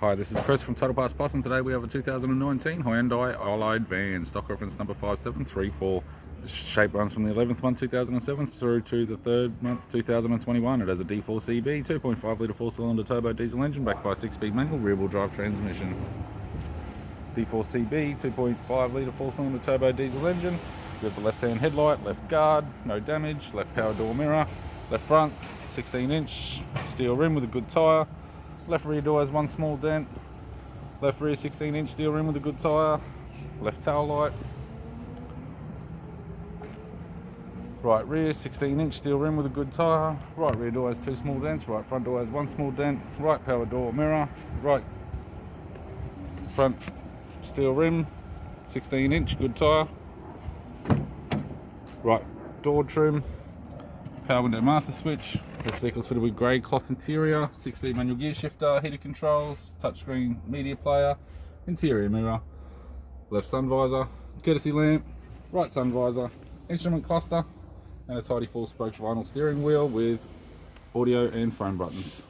Hi, this is Chris from Total Parts Plus, and today we have a 2019 Hyundai Iload van, stock reference number 5734. The shape runs from the 11th month 2007 through to the 3rd month 2021. It has a D4CB 2.5 litre 4-cylinder turbo diesel engine backed by a 6-speed manual rear-wheel drive transmission. D4CB 2.5 litre 4-cylinder turbo diesel engine. We have the left-hand headlight, left guard, no damage, left power door mirror, left front 16-inch steel rim with a good tyre. Left rear door has one small dent. Left rear 16-inch steel rim with a good tyre. Left tail light. Right rear 16-inch steel rim with a good tyre. Right rear door has two small dents. Right front door has one small dent. Right power door mirror. Right front steel rim 16-inch good tyre. Right door trim. Power window master switch. This vehicle is fitted with grey cloth interior, 6-speed manual gear shifter, heated controls, touchscreen media player, interior mirror, left sun visor, courtesy lamp, right sun visor, instrument cluster, and a tidy 4-spoke vinyl steering wheel with audio and phone buttons.